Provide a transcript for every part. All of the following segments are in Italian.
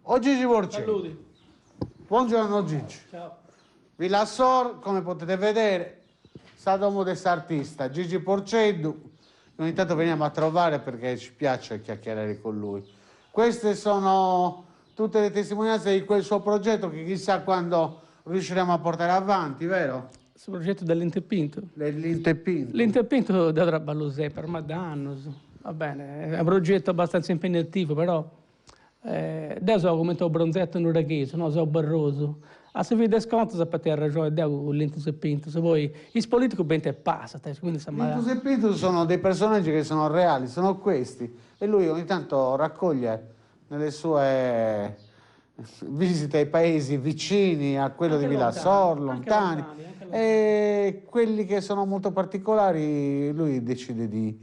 Oh Gigi Porceddu. Saluti. Buongiorno Gigi. Ciao. Villassor, come potete vedere, è stato un modesto artista. Gigi Porceddu, ogni tanto veniamo a trovare perché ci piace chiacchierare con lui. Queste sono tutte le testimonianze di quel suo progetto che chissà quando riusciremo a portare avanti, vero? Questo progetto dell'Intepinto. L'Intepinto. L'Intepinto da Ballusè per Maddanno. Va bene, è un progetto abbastanza impegnativo, però adesso ho come un bronzetto in uragheso, no? Sono barroso. A se vede sconto, sapete, ha ragione, con l'Intepinto. Se voi, il politico ben te passa. L'Intepinto sono dei personaggi che sono reali, sono questi. E lui ogni tanto raccoglie nelle sue visite ai paesi vicini a quello Anche di Villassor, lontani, lontani. e quelli che sono molto particolari lui decide di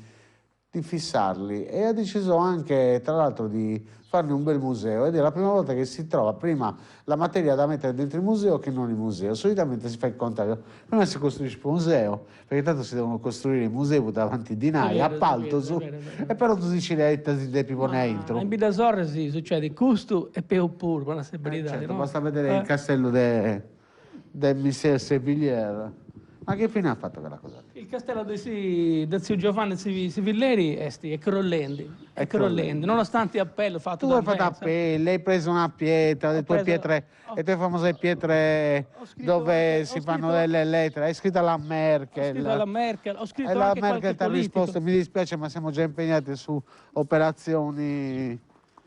fissarli e ha deciso anche tra l'altro di farne un bel museo ed è la prima volta che si trova prima la materia da mettere dentro il museo che non il museo. Solitamente si fa il contrario, prima si costruisce il museo perché tanto si devono costruire i musei davanti di Nai, appalto su, e però tu dici le si devi ponere dentro. In Bidasor sì, succede custo e peu pur, buona severità. Certo, no? basta vedere il castello del Michel Sevillier. Ma che fine ha fatto quella cosa? Il castello del zio Giovanni Sivilleri è crollendo. Nonostante appello fatto Tu hai fatto appello, hai preso una pietra, le tue famose pietre dove si fanno delle lettere, hai scritto alla Merkel. Ho scritto alla Merkel, ho scritto e la anche Merkel ti ha politico. risposto, mi dispiace ma siamo già impegnati su operazioni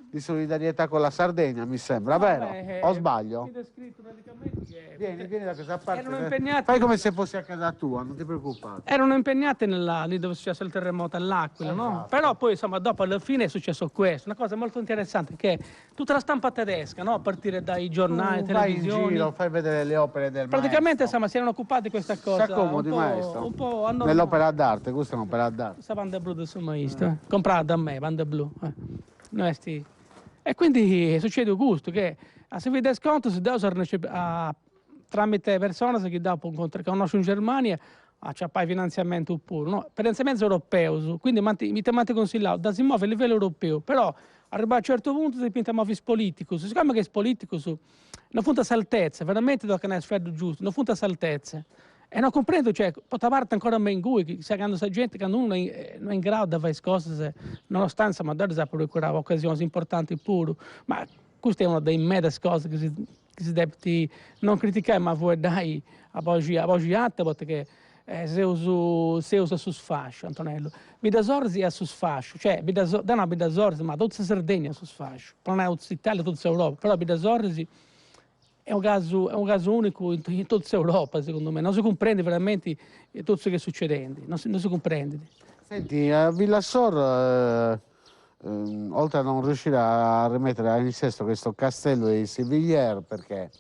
di solidarietà con la Sardegna, mi sembra, vero? O sbaglio? Mi descritto praticamente che Vieni da questa parte. erano impegnati. Fai come se fossi a casa tua, non ti preoccupare. Erano impegnati lì dove è successo il terremoto all'Aquila, no? Esatto. Però poi, insomma, dopo alla fine è successo questo. Una cosa molto interessante che tutta la stampa tedesca, no? A partire dai giornali, Vai in televisioni. giro, fai vedere le opere del Praticamente, maestro. insomma, si erano occupati di questa cosa. Si accomodi, maestro. Un po' anormale. Nell'opera d'arte, questa è un'opera d'arte. Questa banda blu del suo maestro, comprata da me, banda blu. E quindi succede questo, che se vede sconto, si deve tramite persone che dopo conoscono in Germania, c'è poi finanziamento oppure, no? Finanziamento europeo, quindi mi temate consigliato, da si muove a livello europeo, però arriva a un certo punto si pinta muovi politico, siccome che è politico, non funta saltezza, veramente da che ne è sferdo giusto, non funta saltezza. E non comprendo, cioè, poteva parte ancora meglio in cui, se quando c'è gente che non è in grado di fare cose, nonostante magari si procurava occasioni importanti pure, ma questa è una delle medie cose che si deve non criticare, ma vuoi dare a Bogiatta, perché se usa su sfascio, Antonello. Bidasor è su sfascio, cioè, non è Bidasor, ma tutta Sardegna è su sfascio, non è tutta Italia, tutta Europa, però Bidasor è un caso unico in tutta Europa, secondo me. Non si comprende veramente tutto ciò che è succedendo. Non si comprende. Senti, a Villassor, oltre a non riuscire a rimettere in sesto questo castello di Sivillier, perché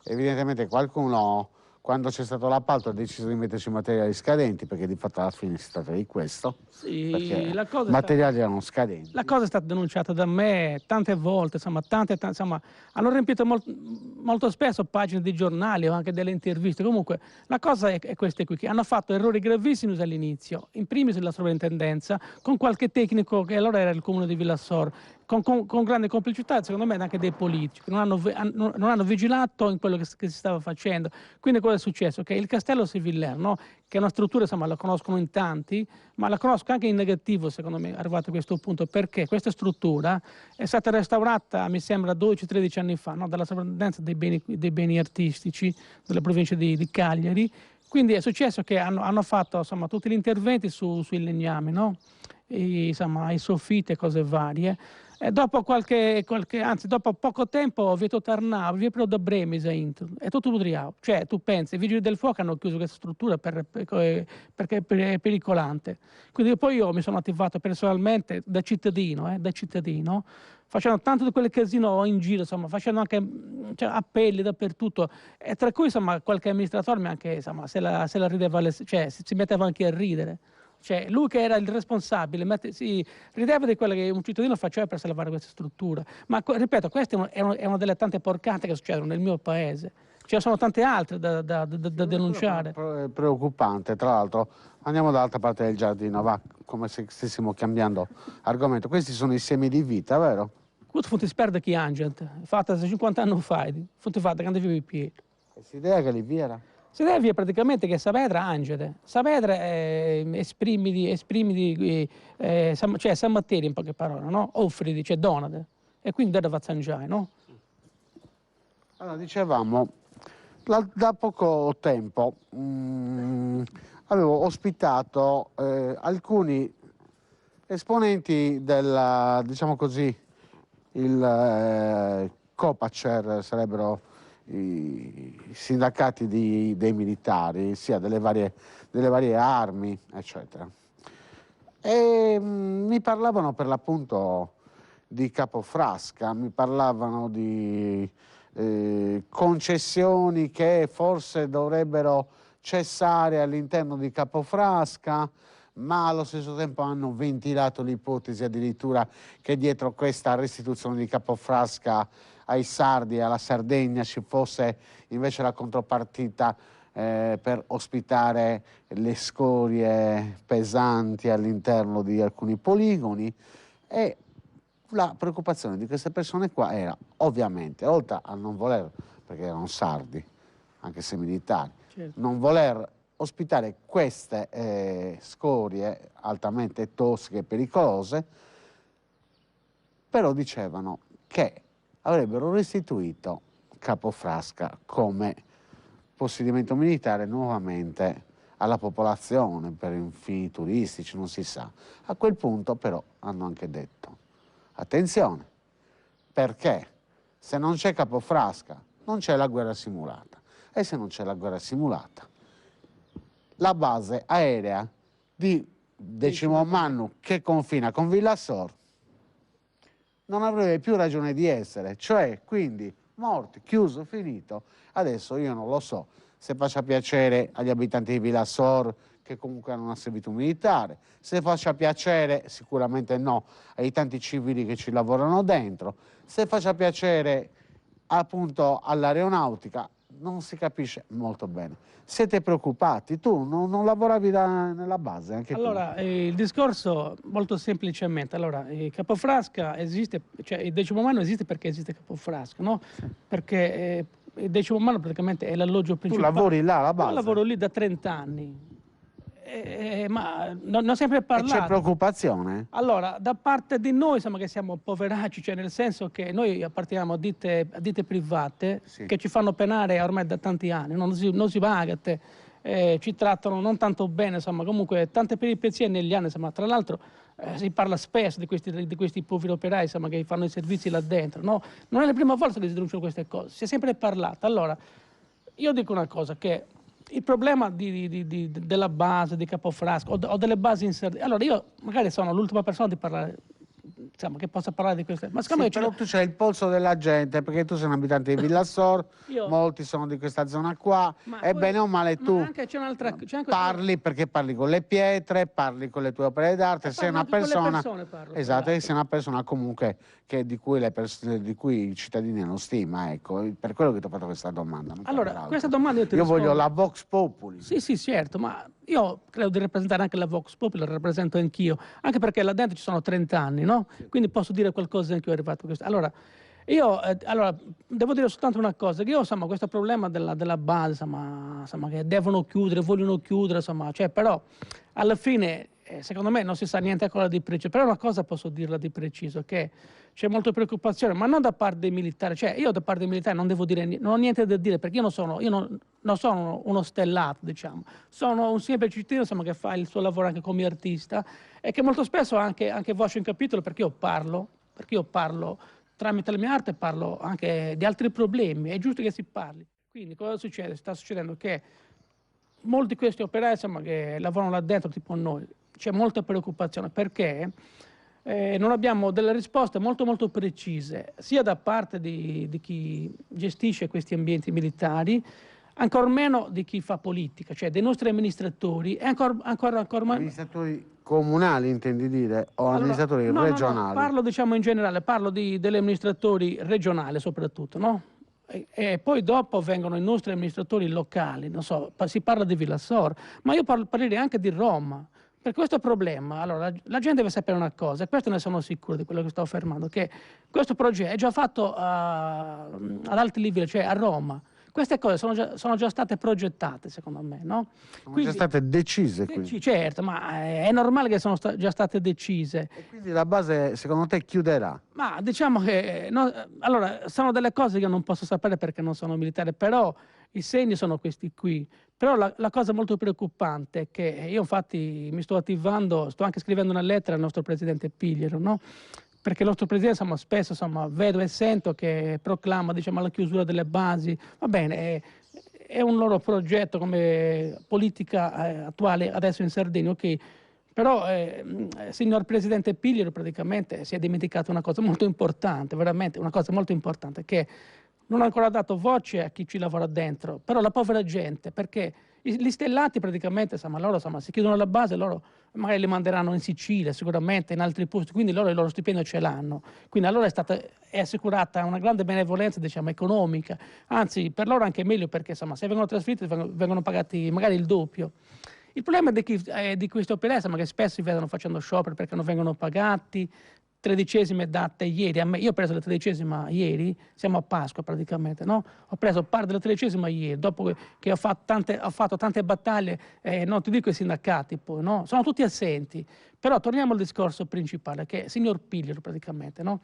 evidentemente qualcuno, quando c'è stato l'appalto, ha deciso di metterci materiali scadenti, perché di fatto alla fine si tratta di questo. Sì, la cosa materiali erano scadenti. La cosa è stata denunciata da me tante volte, insomma, insomma, hanno riempito molto spesso pagine di giornali o anche delle interviste. Comunque, la cosa è questa qui, che hanno fatto errori gravissimi all'inizio, in primis la sovrintendenza, con qualche tecnico che allora era il comune di Villassor, con grande complicità, secondo me, anche dei politici, che non hanno vigilato in quello che si stava facendo. Quindi cosa è successo? Che il castello Sivillier, no? Che è una struttura, insomma, la conoscono in tanti, ma la conosco anche in negativo, secondo me, arrivato a questo punto, perché questa struttura è stata restaurata, mi sembra, 12-13 anni fa, no? Dalla sovrintendenza dei beni artistici della provincia di Cagliari. Quindi è successo che hanno fatto, insomma, tutti gli interventi sui legnami, no? Insomma, i soffitti e cose varie. E dopo dopo poco tempo vedo tornare, vi proprio da Bremisa è tutto nutriato. Cioè, tu pensi, i vigili del fuoco hanno chiuso questa struttura perché è pericolante. Quindi poi io mi sono attivato personalmente da cittadino, facendo tanto di quelle casino in giro, insomma, facendo anche appelli dappertutto, e tra cui, insomma, qualche amministratore anche, insomma, se la rideva, cioè si metteva anche a ridere. Cioè, lui che era il responsabile, si rideva di quello che un cittadino faceva per salvare questa struttura. Ma ripeto, questa è una delle tante porcate che succedono nel mio paese. Ce ne sono tante altre da denunciare. È preoccupante, tra l'altro. Andiamo dall'altra parte del giardino, va, come se stessimo cambiando argomento. Questi sono i semi di vita, vero? Questo fu sperde chi angent, fatta 50 anni fa, fu fatta quando vivi più. Questa idea che lì vi era? Si deve praticamente che Saavedra angede. Saavedra esprimi cioè San Matteo in poche parole, no? Offridi, cioè donate. E quindi deve fazzangiare, no? Allora, dicevamo, da poco tempo avevo ospitato alcuni esponenti del, diciamo così, il Copacer, sarebbero i sindacati dei militari, sia delle varie armi, eccetera. E mi parlavano per l'appunto di Capofrasca, mi parlavano di concessioni che forse dovrebbero cessare all'interno di Capofrasca, ma allo stesso tempo hanno ventilato l'ipotesi addirittura che dietro questa restituzione di Capofrasca ai sardi e alla Sardegna ci fosse invece la contropartita per ospitare le scorie pesanti all'interno di alcuni poligoni. E la preoccupazione di queste persone qua era, ovviamente, oltre a non voler, perché erano sardi, anche se militari, Certo. non voler ospitare queste scorie altamente tossiche e pericolose, però dicevano che avrebbero restituito Capofrasca come possedimento militare nuovamente alla popolazione per fini turistici, non si sa. A quel punto però hanno anche detto: attenzione, perché se non c'è Capofrasca non c'è la guerra simulata, e se non c'è la guerra simulata la base aerea di Decimo Mannu, che confina con Villassor, non avrebbe più ragione di essere, cioè quindi morti, chiuso, finito. Adesso io non lo so se faccia piacere agli abitanti di Villassor, che comunque hanno una servitù militare, se faccia piacere, sicuramente no, ai tanti civili che ci lavorano dentro, se faccia piacere appunto all'aeronautica, non si capisce molto bene. Siete preoccupati? Tu non lavoravi nella base anche Allora, il discorso molto semplicemente, allora, Capofrasca esiste, cioè il Decimo Mannu esiste perché esiste Capofrasca, no? Perché il Decimo Mannu praticamente è l'alloggio tu principale. lavori là alla base? Io lavoro lì da 30 anni, ma non ho sempre E parlato. c'è preoccupazione? Allora, da parte di noi, insomma, che siamo poveracci, cioè nel senso che noi apparteniamo a ditte private, Sì. che ci fanno penare ormai da tanti anni, non si paga, ci trattano non tanto bene, insomma, comunque tante peripezie negli anni, insomma, tra l'altro si parla spesso di questi poveri operai, insomma, che fanno i servizi là dentro, no? Non è la prima volta che si denunciano queste cose, si è sempre parlato. Allora, io dico una cosa, che il problema della base, di Capofrasca o delle basi in Sardegna, allora io magari sono l'ultima persona di parlare, insomma, che possa parlare di queste, ma siccome Sì, però tu c'hai il polso della gente, perché tu sei un abitante di Villassor, molti sono di questa zona qua, e bene o male tu anche c'è anche parli perché parli con le pietre, parli con le tue opere d'arte, sei una persona, esatto, e sei una persona comunque di cui i cittadini hanno stima, ecco, per quello che ti ho fatto questa domanda. Allora, questa domanda io voglio la Vox Populi. Sì, sì, certo, ma io credo di rappresentare anche la Vox Populi, la rappresento anch'io, anche perché là dentro ci sono 30 anni, no? Quindi posso dire qualcosa anche io arrivato a questo. Allora, io devo dire soltanto una cosa, che io, insomma, questo problema della base, insomma, che devono chiudere, vogliono chiudere, insomma, cioè, però alla fine, secondo me non si sa niente ancora di preciso, però una cosa posso dirla di preciso, che c'è molta preoccupazione, ma non da parte dei militari, cioè io da parte dei militari non devo dire niente, non ho niente da dire, perché io non sono uno stellato, diciamo, sono un semplice cittadino, insomma, che fa il suo lavoro anche come artista e che molto spesso anche voce in capitolo, perché io parlo tramite la mia arte, parlo anche di altri problemi, è giusto che si parli. Quindi cosa succede? Sta succedendo che molti di questi operai, insomma, che lavorano là dentro, tipo noi, c'è molta preoccupazione perché non abbiamo delle risposte molto molto precise, sia da parte di chi gestisce questi ambienti militari, ancor meno di chi fa politica, cioè dei nostri amministratori e ancora amministratori comunali intendi dire o amministratori regionali? No, parlo diciamo in generale, parlo degli amministratori regionali soprattutto, no? E poi dopo vengono i nostri amministratori locali, non so, si parla di Villassor, ma io parlerei anche di Roma. Per questo problema, allora, la gente deve sapere una cosa, e questo ne sono sicuro di quello che sto affermando, che questo progetto è già fatto ad alti livelli, cioè a Roma. Queste cose sono già state progettate, secondo me, no? Sono già state decise, quindi. Certo, ma è normale che sono già state decise. E quindi la base, secondo te, chiuderà? Ma diciamo che, no, allora, sono delle cose che non posso sapere perché non sono militare, però i segni sono questi qui. Però la cosa molto preoccupante è che io infatti mi sto attivando, sto anche scrivendo una lettera al nostro presidente Pigliero, no? Perché il nostro presidente spesso vedo e sento che proclama diciamo, la chiusura delle basi. Va bene, è un loro progetto come politica attuale adesso in Sardegna, ok. Però, signor Presidente Pigliero, praticamente si è dimenticato una cosa molto importante, veramente una cosa molto importante, che non ha ancora dato voce a chi ci lavora dentro, però la povera gente, perché gli stellati praticamente, loro si chiudono la base, loro magari li manderanno in Sicilia, sicuramente in altri posti, quindi loro il loro stipendio ce l'hanno. Quindi allora è assicurata una grande benevolenza, diciamo, economica, anzi per loro anche meglio perché se vengono trasferiti vengono pagati magari il doppio. Il problema di questi operai che spesso si vedono facendo sciopero perché non vengono pagati, tredicesime date ieri, io ho preso la 13ª ieri, siamo a Pasqua praticamente, no? Ho preso parte della 13ª ieri, dopo che ho fatto tante battaglie, non ti dico i sindacati poi, no? Sono tutti assenti, però torniamo al discorso principale, che è il signor Pigliero praticamente, no?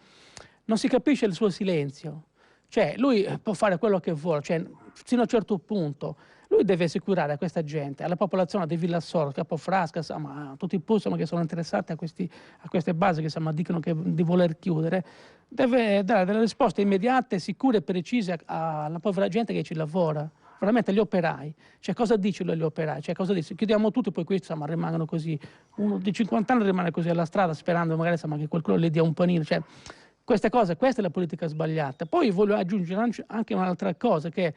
Non si capisce il suo silenzio, cioè lui può fare quello che vuole, cioè, fino a un certo punto. Lui deve assicurare a questa gente, alla popolazione di Villassoro, Capofrasca, a tutti i posti che sono interessati a queste basi che dicono di voler chiudere, deve dare delle risposte immediate, sicure e precise alla povera gente che ci lavora, veramente gli operai. Cioè, cosa dice lui agli operai? Cioè, cosa dice? Chiudiamo tutto e poi questi rimangono così. Uno di 50 anni rimane così alla strada sperando magari che qualcuno gli dia un panino. Cioè, queste cose, questa è la politica sbagliata. Poi voglio aggiungere anche un'altra cosa che...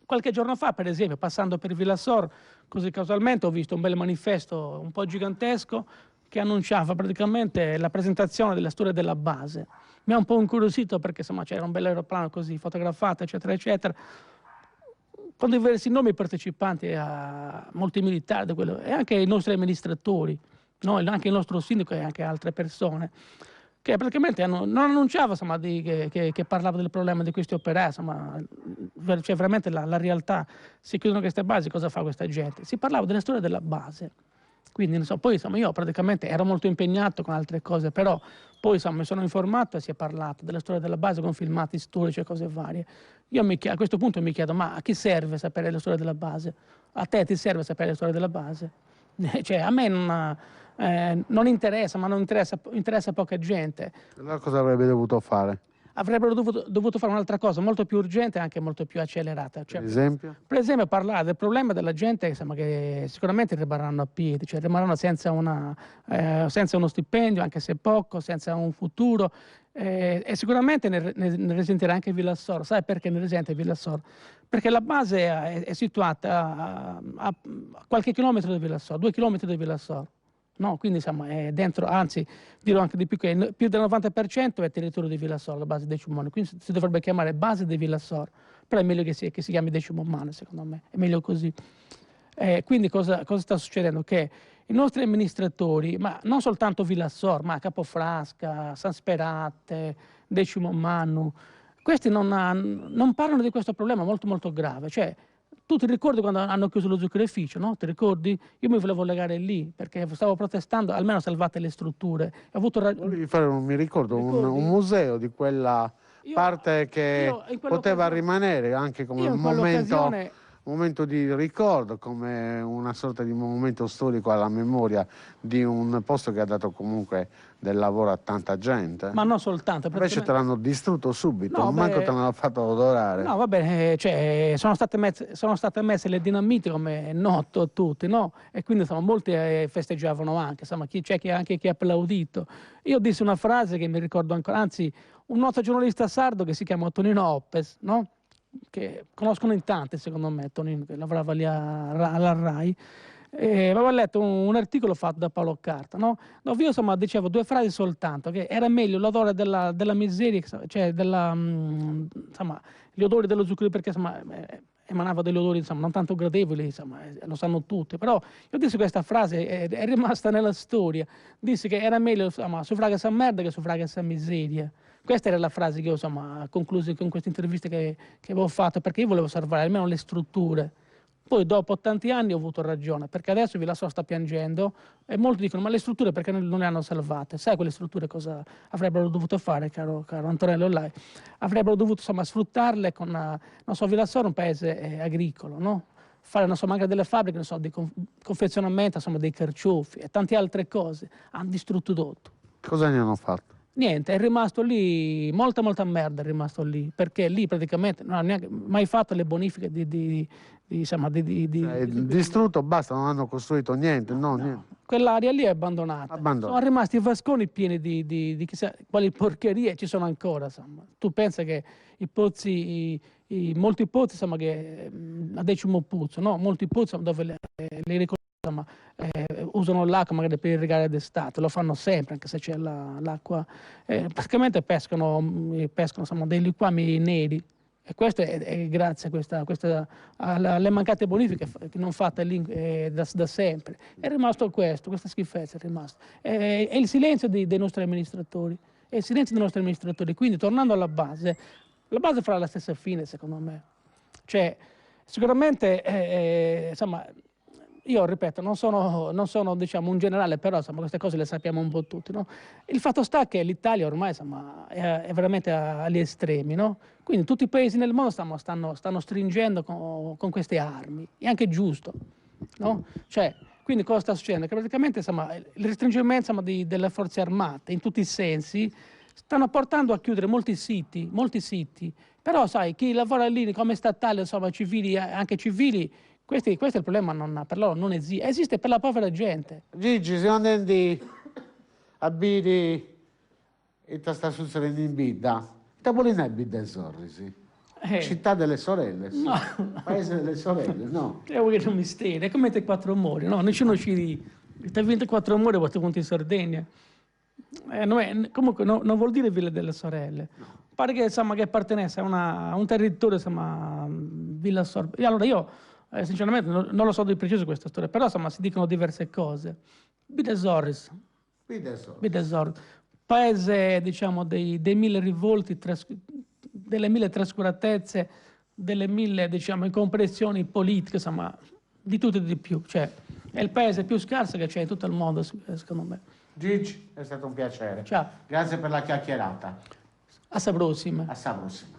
Qualche giorno fa, per esempio, passando per Villassor, così casualmente ho visto un bel manifesto un po' gigantesco che annunciava praticamente la presentazione della storia della base. Mi ha un po' incuriosito perché c'era un bel aeroplano così fotografato, eccetera, eccetera, con diversi nomi partecipanti, a molti militari e anche i nostri amministratori, no? Anche il nostro sindaco e anche altre persone, che praticamente non annunciava che parlava del problema di questi operai, cioè veramente la realtà, si chiudono queste basi, cosa fa questa gente? Si parlava della storia della base, quindi poi io praticamente ero molto impegnato con altre cose, però poi mi sono informato e si è parlato della storia della base con filmati storici e cose varie. Io a questo punto mi chiedo, ma a chi serve sapere la storia della base? A te ti serve sapere la storia della base? Cioè, a me non interessa, ma interessa poca gente. Allora cosa avrebbe dovuto fare? Avrebbero dovuto fare un'altra cosa, molto più urgente e anche molto più accelerata. Cioè, per esempio? Per esempio parlare del problema della gente che sicuramente rimarranno a piedi, cioè rimarranno senza uno stipendio, anche se poco, senza un futuro. E sicuramente ne risentirà anche Villassoro. Sai perché ne risente Villassoro? Perché la base è situata a qualche chilometro da Villassoro, 2 chilometri da Villassoro. No, quindi è dentro, anzi dirò anche di più, che più del 90% è territorio di Villassoro, la base Decumano, quindi si dovrebbe chiamare base di Villassoro, però è meglio che si chiami Decumano, secondo me, è meglio così. Quindi cosa sta succedendo? Che i nostri amministratori, ma non soltanto Villassoro, ma Capofrasca, San Sperate, Decumano, questi non parlano di questo problema molto molto grave, cioè tu ti ricordi quando hanno chiuso lo zuccherificio, no? Ti ricordi? Io mi volevo legare lì perché stavo protestando, almeno salvate le strutture. Volevi fare, mi ricordo, un museo di quella parte che poteva rimanere anche come un momento di ricordo, come una sorta di monumento storico alla memoria di un posto che ha dato comunque del lavoro a tanta gente. Ma non soltanto. Invece te l'hanno distrutto subito, manco te l'hanno fatto odorare. No, va bene, cioè, sono state messe le dinamite come è noto a tutti, no? E quindi molti festeggiavano anche, c'è anche chi ha applaudito. Io dissi una frase che mi ricordo ancora, anzi, un noto giornalista sardo che si chiama Tonino Oppes, no? che conoscono in tanti, secondo me, Tonino, che lavorava lì alla RAI. Avevo letto un articolo fatto da Paolo Carta, no? Dove io insomma dicevo due frasi soltanto, che era meglio l'odore della miseria, cioè insomma, gli odori dello zucchero, perché insomma, emanava degli odori insomma, non tanto gradevoli, insomma, lo sanno tutti, però io dissi questa frase, è rimasta nella storia, dissi che era meglio insomma, suffragare questa merda che suffragare questa miseria. Questa era la frase che io insomma, conclusi con queste interviste che avevo fatto, perché io volevo salvare almeno le strutture. Poi dopo tanti anni ho avuto ragione, perché adesso Villa Sora sta piangendo e molti dicono ma le strutture perché non le hanno salvate? Sai quelle strutture cosa avrebbero dovuto fare, caro Antonello Lai? Avrebbero dovuto insomma, sfruttarle con, non so, Villa Sora è un paese agricolo, no? Fare non so, anche delle fabbriche, non so, di confezionamento, insomma, dei carciofi e tante altre cose. Hanno distrutto tutto. Cosa ne hanno fatto? Niente, è rimasto lì, molta merda è rimasto lì, perché lì praticamente non hanno neanche mai fatto le bonifiche insomma, Distrutto, basta, non hanno costruito niente, no, niente. Quell'area lì è abbandonata. Sono rimasti i vasconi pieni di chissà quali porcherie ci sono ancora. Insomma. Tu pensa che i pozzi, molti pozzi, insomma, che a decimo puzzo, no? Molti pozzi dove le usano l'acqua magari per irrigare d'estate, lo fanno sempre, anche se c'è l'acqua. Praticamente pescano insomma, dei liquami neri. E questo è grazie alle mancate bonifiche che non fatte lì da sempre. È rimasto questa schifezza è rimasta. È il silenzio dei nostri amministratori. È il silenzio dei nostri amministratori. Quindi, tornando alla base, la base farà la stessa fine, secondo me. Cioè, sicuramente, insomma, io ripeto, non sono diciamo, un generale, però insomma, queste cose le sappiamo un po' tutti. No? Il fatto sta che l'Italia ormai insomma, è veramente agli estremi, no? Quindi tutti i paesi nel mondo stanno stringendo con queste armi, è anche giusto. No? Cioè, quindi cosa sta succedendo? Che praticamente insomma, il restringimento insomma, delle forze armate in tutti i sensi stanno portando a chiudere molti siti, però sai, chi lavora lì come statale, insomma, civili, anche civili, questo è il problema, per loro non esiste per la povera gente. Gigi, siamo andati a bere e ti sta succedendo in Bidda. Tapolina è Bidda e Sorrisi. Città delle sorelle, sì. No. Paese delle sorelle, no. È un mistero, è come te quattro mori, no? Nessuno ci te 24 mori quando conti in Sardegna. Comunque non vuol dire Villa delle Sorelle. No. Pare che, insomma, che appartenesse a un territorio, insomma, Villa Sorbe. Allora io sinceramente non lo so di preciso questa storia, però insomma si dicono diverse cose. Bidesoris, paese diciamo dei mille rivolti, delle mille trascuratezze, delle mille diciamo incomprensioni politiche, insomma di tutto e di più. Cioè è il paese più scarso che c'è in tutto il mondo, secondo me. Gigi, è stato un piacere. Ciao. Grazie per la chiacchierata. Alla prossima. Alla prossima.